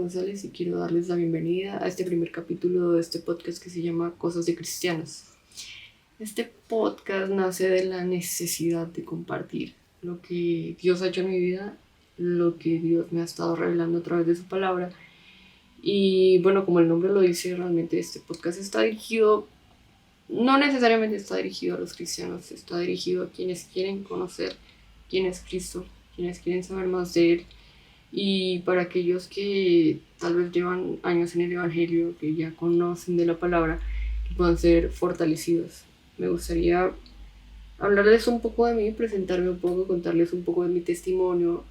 González y quiero darles la bienvenida a este primer capítulo de este podcast que se llama Cosas de Cristianos. Este podcast nace de la necesidad de compartir lo que Dios ha hecho en mi vida, lo que Dios me ha estado revelando a través de su palabra. Y bueno, como el nombre lo dice, realmente este podcast está dirigido, no necesariamente está dirigido a los cristianos, está dirigido a quienes quieren conocer quién es Cristo, quienes quieren saber más de Él. Y para aquellos que tal vez llevan años en el Evangelio, que ya conocen de la palabra, que puedan ser fortalecidos. Me gustaría hablarles un poco de mí, presentarme un poco, contarles un poco de mi testimonio.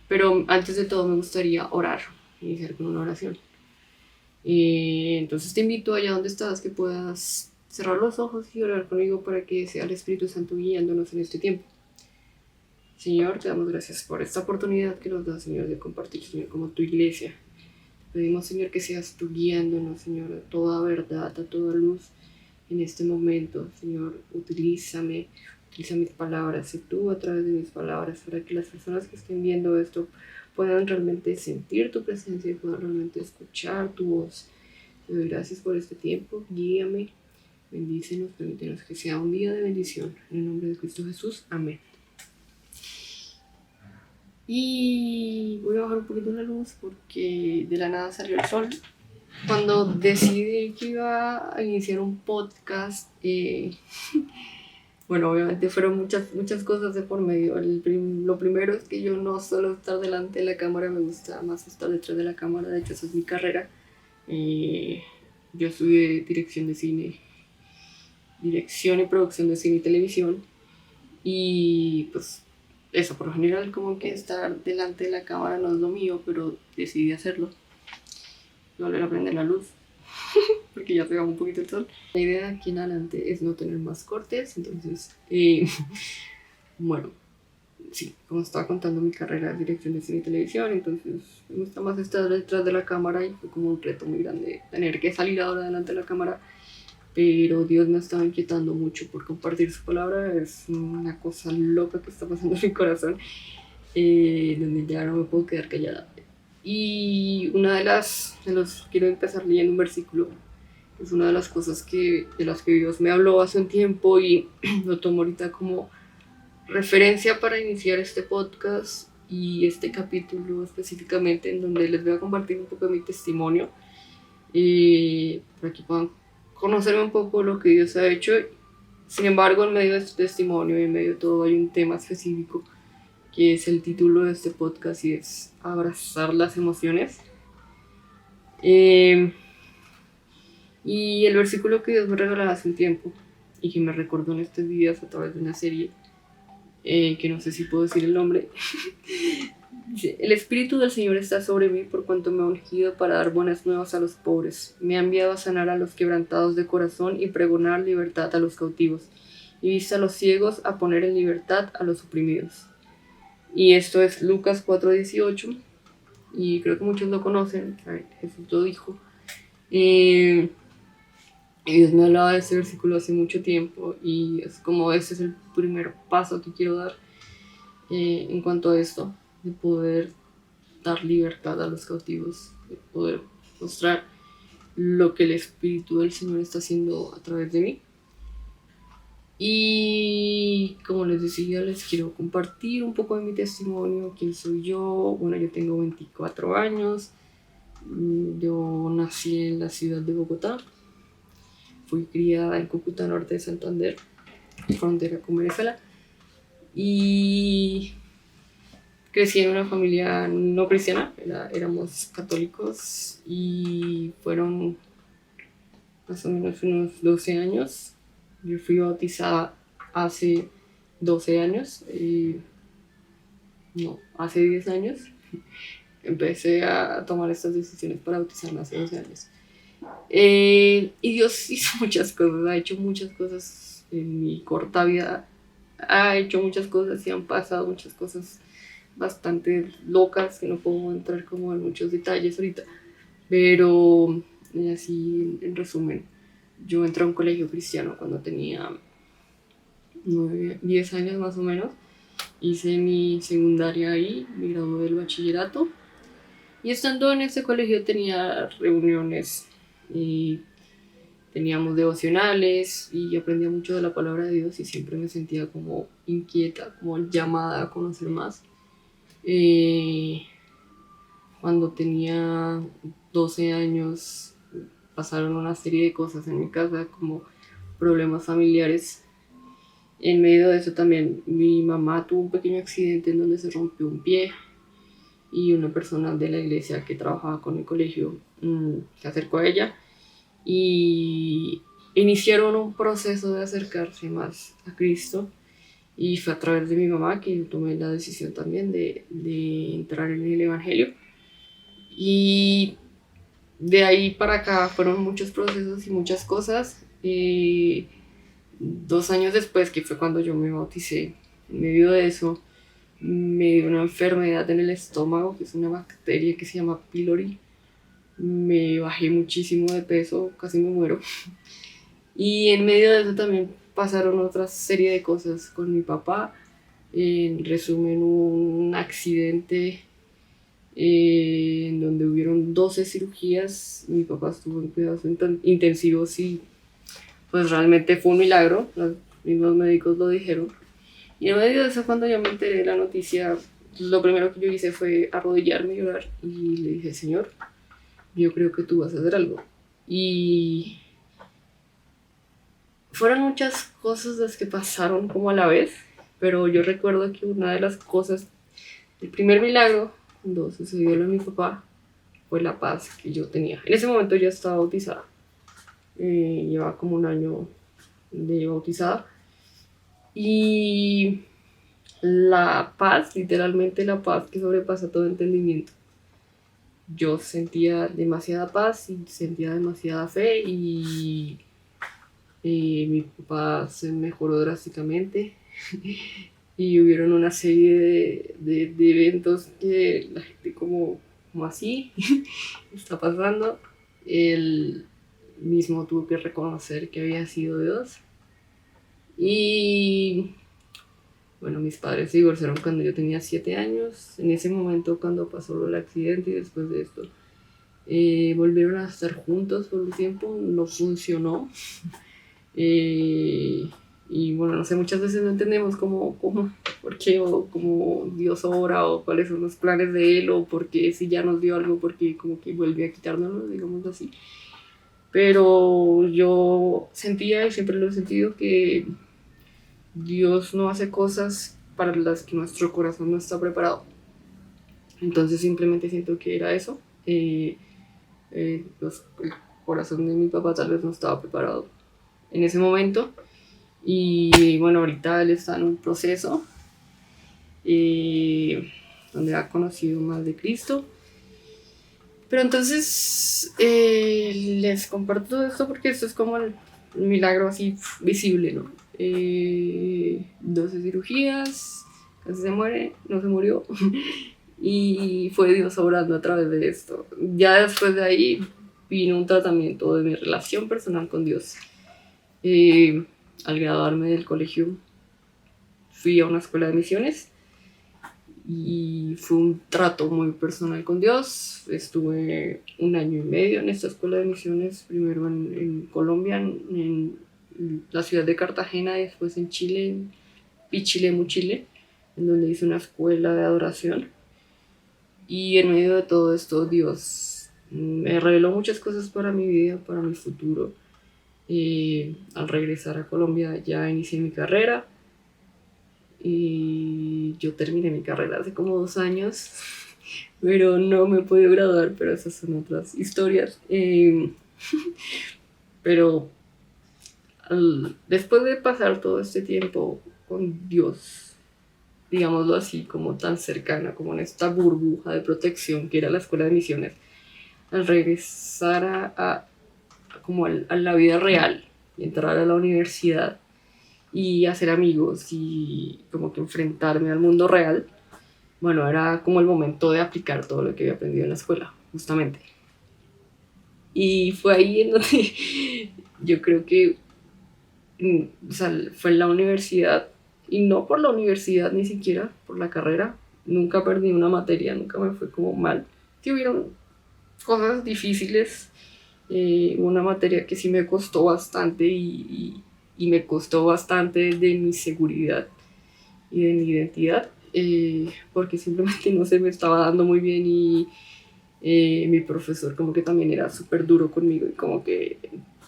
Pero antes de todo me gustaría orar, iniciar con una oración. Entonces te invito allá donde estás, que puedas cerrar los ojos y orar conmigo para que sea el Espíritu Santo guiándonos en este tiempo. Señor, te damos gracias por esta oportunidad que nos da, Señor, de compartir, Señor, como tu iglesia. Te pedimos, Señor, que seas tú guiándonos, Señor, a toda verdad, a toda luz en este momento. Señor, utiliza mis palabras, sé tú a través de mis palabras, para que las personas que estén viendo esto puedan realmente sentir tu presencia y puedan realmente escuchar tu voz. Te doy gracias por este tiempo, guíame, bendícenos, permítenos que sea un día de bendición. En el nombre de Cristo Jesús, amén. Y voy a bajar un poquito la luz porque de la nada salió el sol. Cuando decidí que iba a iniciar un podcast, bueno, obviamente fueron muchas cosas de por medio. Lo primero es que yo no suelo estar delante de la cámara, me gusta más estar detrás de la cámara, de hecho esa es mi carrera. Yo estudié dirección de cine, dirección y producción de cine y televisión, y pues eso, por lo general como que estar delante de la cámara no es lo mío, pero decidí hacerlo. Volver a prender la luz, porque ya pegaba un poquito el sol. La idea aquí en adelante es no tener más cortes, entonces, bueno, sí, como estaba contando, mi carrera es dirección de cine y televisión, entonces me gusta más estar detrás de la cámara y fue como un reto muy grande tener que salir ahora delante de la cámara. Pero Dios me estaba inquietando mucho por compartir su palabra. Es una cosa loca que está pasando en mi corazón, donde ya no me puedo quedar callada. Y quiero empezar leyendo un versículo. Es una de las cosas de las que Dios me habló hace un tiempo y lo tomo ahorita como referencia para iniciar este podcast y este capítulo específicamente, en donde les voy a compartir un poco de mi testimonio, para que puedan conocerme un poco lo que Dios ha hecho. Sin embargo, en medio de este testimonio y en medio de todo hay un tema específico que es el título de este podcast y es abrazar las emociones. Y el versículo que Dios me regaló hace un tiempo y que me recordó en estos días a través de una serie, que no sé si puedo decir el nombre, dice: el Espíritu del Señor está sobre mí por cuanto me ha ungido para dar buenas nuevas a los pobres. Me ha enviado a sanar a los quebrantados de corazón y pregonar libertad a los cautivos, y vista a los ciegos, a poner en libertad a los oprimidos. Y esto es Lucas 4:18, y creo que muchos lo conocen, Jesús lo dijo. Y Dios me hablaba de este versículo hace mucho tiempo, y es como ese es el primer paso que quiero dar, en cuanto a esto, de poder dar libertad a los cautivos, de poder mostrar lo que el Espíritu del Señor está haciendo a través de mí. Y como les decía, les quiero compartir un poco de mi testimonio, quién soy yo. Bueno, yo tengo 24 años, yo nací en la ciudad de Bogotá, fui criada en Cúcuta, norte de Santander, frontera con Venezuela, y crecí en una familia no cristiana, éramos católicos, y fueron más o menos unos 12 años. Yo fui bautizada hace 12 años, hace 10 años. Empecé a tomar estas decisiones para bautizarme hace 12 años. Y Dios hizo muchas cosas, ha hecho muchas cosas en mi corta vida, ha hecho muchas cosas y han pasado muchas cosas bastante locas que no puedo entrar como en muchos detalles ahorita, pero así en resumen, yo entré a un colegio cristiano cuando tenía 10 años más o menos. Hice mi secundaria ahí, me gradué del bachillerato Y estando en ese colegio tenía reuniones y teníamos devocionales y aprendía mucho de la palabra de Dios y siempre me sentía como inquieta, como llamada a conocer más. Eh, Cuando tenía 12 años pasaron una serie de cosas en mi casa, como problemas familiares. En medio de eso también mi mamá tuvo un pequeño accidente en donde se rompió un pie y una persona de la iglesia que trabajaba con el colegio se acercó a ella y iniciaron un proceso de acercarse más a Cristo. Y fue a través de mi mamá que yo tomé la decisión también de entrar en el Evangelio. Y de ahí para acá fueron muchos procesos y muchas cosas. 2 años después, que fue cuando yo me bauticé, en medio de eso me dio una enfermedad en el estómago, que es una bacteria que se llama pylori. Me bajé muchísimo de peso, casi me muero. Y en medio de eso también pasaron otra serie de cosas con mi papá. En resumen, un accidente en donde hubieron 12 cirugías. Mi papá estuvo en cuidados intensivos y pues realmente fue un milagro. Los mismos médicos lo dijeron. Y en medio de eso, cuando yo me enteré de la noticia, lo primero que yo hice fue arrodillarme y llorar. Y le dije, Señor, yo creo que tú vas a hacer algo. Y fueron muchas cosas las que pasaron como a la vez, pero yo recuerdo que una de las cosas, el primer milagro, cuando sucedió lo de mi papá, fue la paz que yo tenía. En ese momento ya estaba bautizada, llevaba como un año de bautizada, y la paz, literalmente la paz que sobrepasa todo entendimiento. Yo sentía demasiada paz y sentía demasiada fe y mi papá se mejoró drásticamente y hubieron una serie de eventos que la gente como así está pasando. Él mismo tuvo que reconocer que había sido Dios. Y bueno, mis padres se divorciaron cuando yo tenía 7 años. En ese momento, cuando pasó el accidente y después de esto, volvieron a estar juntos por un tiempo. No funcionó. Y bueno, no sé, muchas veces no entendemos por qué o cómo Dios obra o cuáles son los planes de Él o por qué si ya nos dio algo, porque como que vuelve a quitárnoslo, digamos así. Pero yo sentía y siempre lo he sentido que Dios no hace cosas para las que nuestro corazón no está preparado. Entonces simplemente siento que era eso. El corazón de mi papá tal vez no estaba preparado en ese momento. Y bueno, ahorita él está en un proceso donde ha conocido más de Cristo. Pero entonces les comparto todo esto porque esto es como el milagro así visible, ¿no? 12 cirugías, casi se muere, no se murió. Y fue Dios obrando a través de esto. Ya después de ahí vino un tratamiento de mi relación personal con Dios. Al graduarme del colegio fui a una escuela de misiones y fue un trato muy personal con Dios. Estuve 1 año y medio en esta escuela de misiones, primero en Colombia, en la ciudad de Cartagena, y después en Chile, en Pichilemu, Chile, en donde hice una escuela de adoración. Y en medio de todo esto Dios me reveló muchas cosas para mi vida, para mi futuro. Al regresar a Colombia ya inicié mi carrera y yo terminé mi carrera hace como 2 años, pero no me he podido graduar, pero esas son otras historias. Pero después de pasar todo este tiempo con Dios, digámoslo así, como tan cercana, como en esta burbuja de protección que era la escuela de misiones, al regresar a la vida real y entrar a la universidad y hacer amigos y como que enfrentarme al mundo real, bueno, era como el momento de aplicar todo lo que había aprendido en la escuela, justamente. Y fue ahí en donde yo creo que o sea, fue en la universidad, y no por la universidad ni siquiera, por la carrera. Nunca perdí una materia, nunca me fue como mal, que hubieron cosas difíciles. Una materia que sí me costó bastante y me costó bastante de mi seguridad y de mi identidad, porque simplemente no se me estaba dando muy bien y mi profesor como que también era súper duro conmigo y como que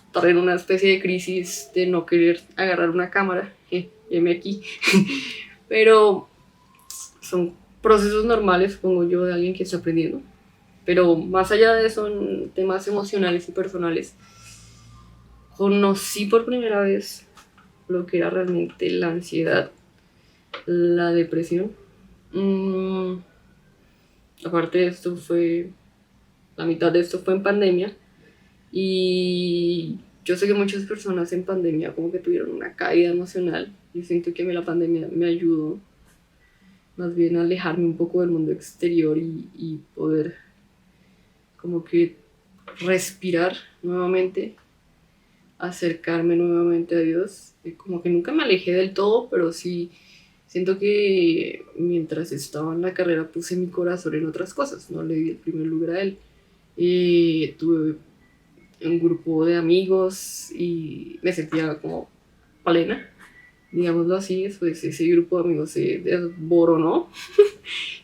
estaba en una especie de crisis de no querer agarrar una cámara, heme aquí, pero son procesos normales, supongo yo, de alguien que está aprendiendo. Pero más allá de eso, en temas emocionales y personales, conocí por primera vez lo que era realmente la ansiedad, la depresión. Aparte de esto la mitad de esto fue en pandemia y yo sé que muchas personas en pandemia como que tuvieron una caída emocional. Yo siento que a mí la pandemia me ayudó más bien a alejarme un poco del mundo exterior y poder como que respirar nuevamente, acercarme nuevamente a Dios. Como que nunca me alejé del todo, pero sí siento que mientras estaba en la carrera puse mi corazón en otras cosas, no le di el primer lugar a Él. Tuve un grupo de amigos y me sentía como plena, digámoslo así. Después ese grupo de amigos se desboronó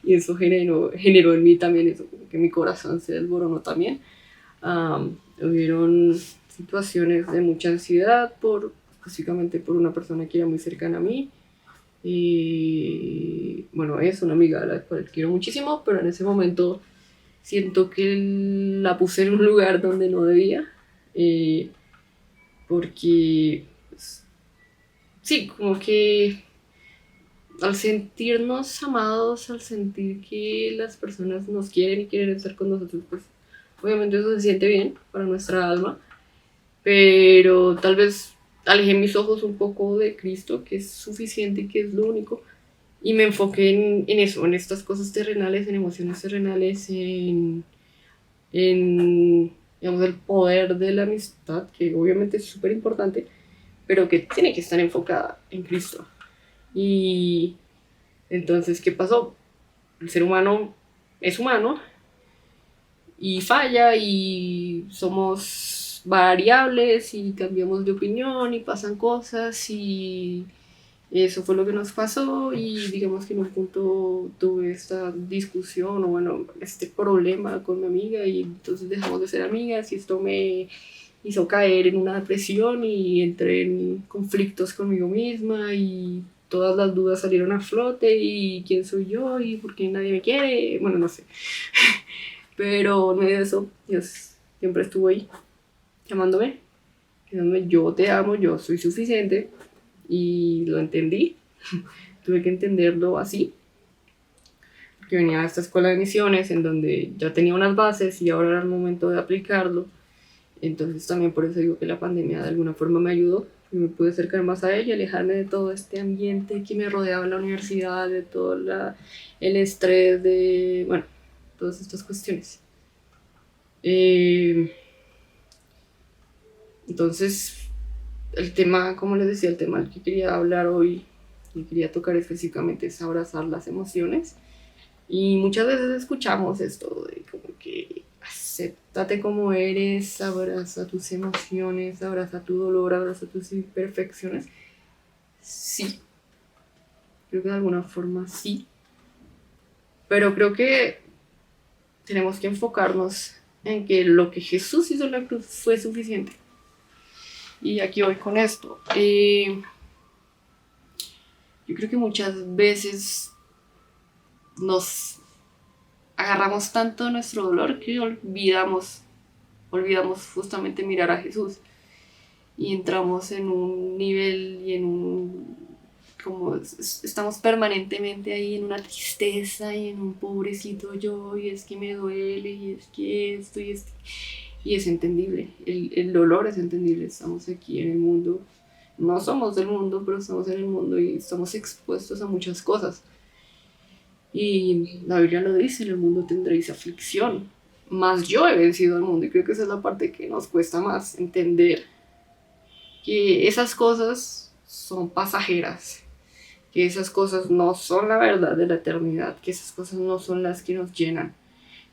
y eso generó en mí también eso, como que mi corazón se desboronó también. Hubieron situaciones de mucha ansiedad básicamente por una persona que era muy cercana a mí. Y bueno, es una amiga a la cual quiero muchísimo, pero en ese momento siento que la puse en un lugar donde no debía, porque pues, sí, como que al sentirnos amados, al sentir que las personas nos quieren y quieren estar con nosotros, pues obviamente eso se siente bien para nuestra alma, pero tal vez alejé mis ojos un poco de Cristo, que es suficiente y que es lo único, y me enfoqué en eso, en estas cosas terrenales, en emociones terrenales, en digamos, el poder de la amistad, que obviamente es súper importante, pero que tiene que estar enfocada en Cristo. Y entonces, ¿qué pasó? El ser humano es humano y falla y somos variables y cambiamos de opinión y pasan cosas y eso fue lo que nos pasó y digamos que en un punto tuve esta discusión o bueno, este problema con mi amiga y entonces dejamos de ser amigas y esto me hizo caer en una depresión y entré en conflictos conmigo misma y todas las dudas salieron a flote y quién soy yo y por qué nadie me quiere, bueno, no sé. Pero en medio de eso, Dios siempre estuvo ahí, llamándome, diciéndome, yo te amo, yo soy suficiente, y lo entendí. Tuve que entenderlo así, porque venía a esta escuela de misiones en donde ya tenía unas bases y ahora era el momento de aplicarlo. Entonces también por eso digo que la pandemia de alguna forma me ayudó, y me pude acercar más a ella, alejarme de todo este ambiente que me rodeaba en la universidad, de todo el estrés, de, bueno, todas estas cuestiones. Entonces, el tema, como les decía, el tema al que quería hablar hoy y quería tocar específicamente es abrazar las emociones. Y muchas veces escuchamos esto de como que acéptate como eres, abraza tus emociones, abraza tu dolor, abraza tus imperfecciones. Sí, creo que de alguna forma sí, pero creo que tenemos que enfocarnos en que lo que Jesús hizo en la cruz fue suficiente. Y aquí voy con esto. Yo creo que muchas veces nos agarramos tanto nuestro dolor que olvidamos justamente mirar a Jesús y entramos en un nivel y en un como estamos permanentemente ahí en una tristeza y en un pobrecito yo y es que me duele y es que esto y es entendible, el dolor es entendible. Estamos aquí en el mundo, no somos del mundo, pero estamos en el mundo y estamos expuestos a muchas cosas. Y la Biblia lo dice, en el mundo tendréis aflicción, mas yo he vencido al mundo. Y creo que esa es la parte que nos cuesta más entender, que esas cosas son pasajeras, que esas cosas no son la verdad de la eternidad, que esas cosas no son las que nos llenan,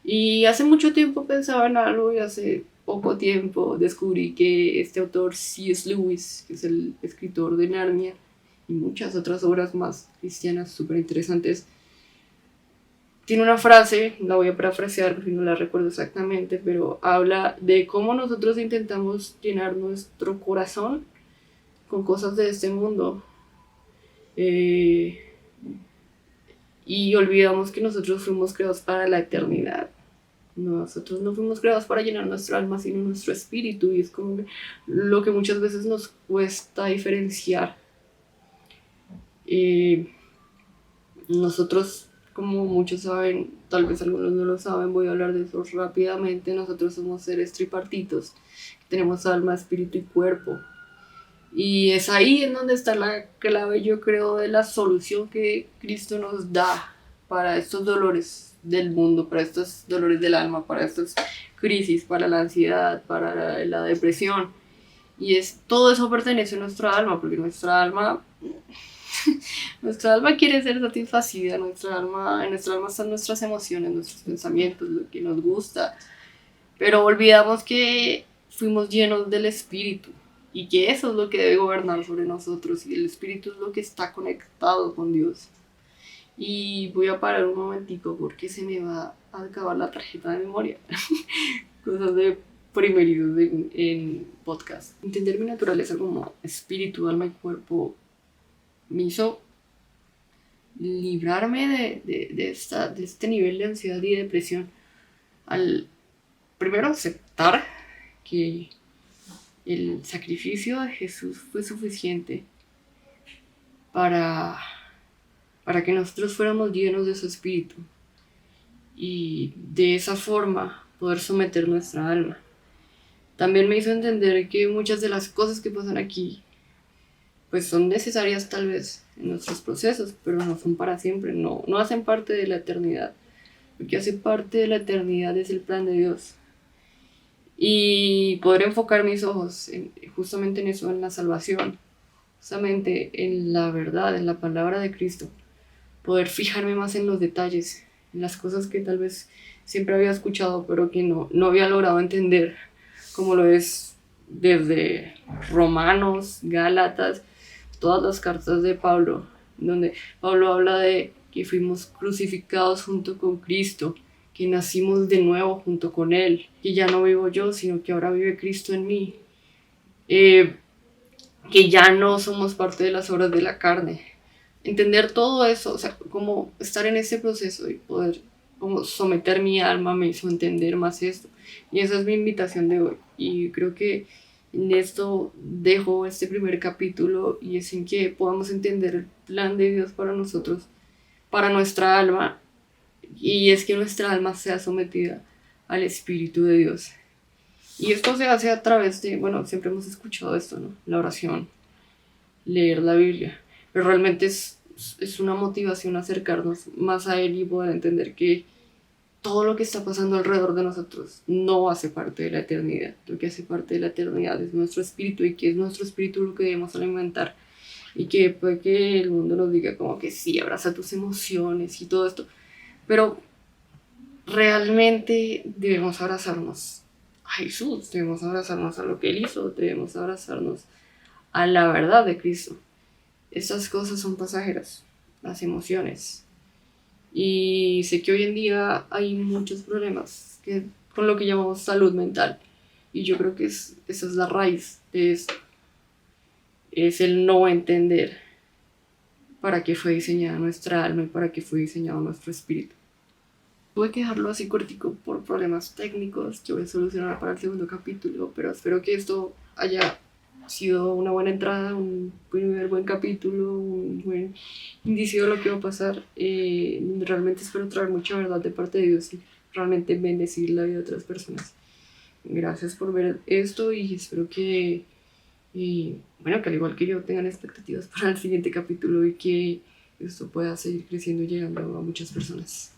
Y hace mucho tiempo pensaba en algo y hace poco tiempo descubrí que este autor C.S. Lewis, que es el escritor de Narnia y muchas otras obras más cristianas súper interesantes, tiene una frase, la voy a parafrasear porque no la recuerdo exactamente, pero habla de cómo nosotros intentamos llenar nuestro corazón con cosas de este mundo, eh, y olvidamos que nosotros fuimos creados para la eternidad. Nosotros no fuimos creados para llenar nuestro alma, sino nuestro espíritu, y es como que lo que muchas veces nos cuesta diferenciar. Nosotros, como muchos saben, tal vez algunos no lo saben, voy a hablar de eso rápidamente. Nosotros somos seres tripartitos, tenemos alma, espíritu y cuerpo. Y es ahí en donde está la clave, yo creo, de la solución que Cristo nos da para estos dolores del mundo, para estos dolores del alma, para estas crisis, para la ansiedad, para la depresión. Y es todo eso pertenece a nuestra alma, porque nuestra alma quiere ser satisfacida, en nuestra alma están nuestras emociones, nuestros pensamientos, lo que nos gusta, pero olvidamos que fuimos llenos del Espíritu y que eso es lo que debe gobernar sobre nosotros, y el Espíritu es lo que está conectado con Dios. Y voy a parar un momentico porque se me va a acabar la tarjeta de memoria. Cosas de primerizos en podcast. Entender mi naturaleza como espíritu, alma y cuerpo me hizo librarme de este nivel de ansiedad y depresión, al primero aceptar que el sacrificio de Jesús fue suficiente para que nosotros fuéramos llenos de su espíritu y de esa forma poder someter nuestra alma. También me hizo entender que muchas de las cosas que pasan aquí pues son necesarias tal vez en nuestros procesos, pero no son para siempre, no hacen parte de la eternidad. Lo que hace parte de la eternidad es el plan de Dios. Y poder enfocar mis ojos justamente en eso, en la salvación, justamente en la verdad, en la palabra de Cristo. Poder fijarme más en los detalles, en las cosas que tal vez siempre había escuchado, pero que no había logrado entender, como lo es desde Romanos, Gálatas, todas las cartas de Pablo, donde Pablo habla de que fuimos crucificados junto con Cristo, que nacimos de nuevo junto con Él, que ya no vivo yo, sino que ahora vive Cristo en mí, que ya no somos parte de las obras de la carne. Entender todo eso, o sea, como estar en ese proceso y poder como someter mi alma me hizo entender más esto. Y esa es mi invitación de hoy. Y creo que en esto dejo este primer capítulo, y es en que podamos entender el plan de Dios para nosotros, para nuestra alma, y es que nuestra alma sea sometida al Espíritu de Dios. Y esto se hace a través de, bueno, siempre hemos escuchado esto, ¿no? La oración, leer la Biblia, pero realmente es una motivación a acercarnos más a Él y poder entender que todo lo que está pasando alrededor de nosotros no hace parte de la eternidad. Lo que hace parte de la eternidad es nuestro espíritu, y que es nuestro espíritu lo que debemos alimentar. Y que puede que el mundo nos diga como que sí, abraza tus emociones y todo esto, pero realmente debemos abrazarnos a Jesús, debemos abrazarnos a lo que Él hizo, debemos abrazarnos a la verdad de Cristo. Estas cosas son pasajeras, las emociones. Y sé que hoy en día hay muchos problemas con lo que llamamos salud mental. Y yo creo que esa es la raíz de esto. Es el no entender para qué fue diseñada nuestra alma y para qué fue diseñado nuestro espíritu. Tuve que dejarlo así cortico por problemas técnicos que voy a solucionar para el segundo capítulo, pero espero que esto haya sido una buena entrada, un primer buen capítulo, un buen indicio de lo que va a pasar. Realmente espero traer mucha verdad de parte de Dios y realmente bendecir la vida de otras personas. Gracias por ver esto, y espero que, bueno, que al igual que yo tengan expectativas para el siguiente capítulo y que esto pueda seguir creciendo y llegando a muchas personas.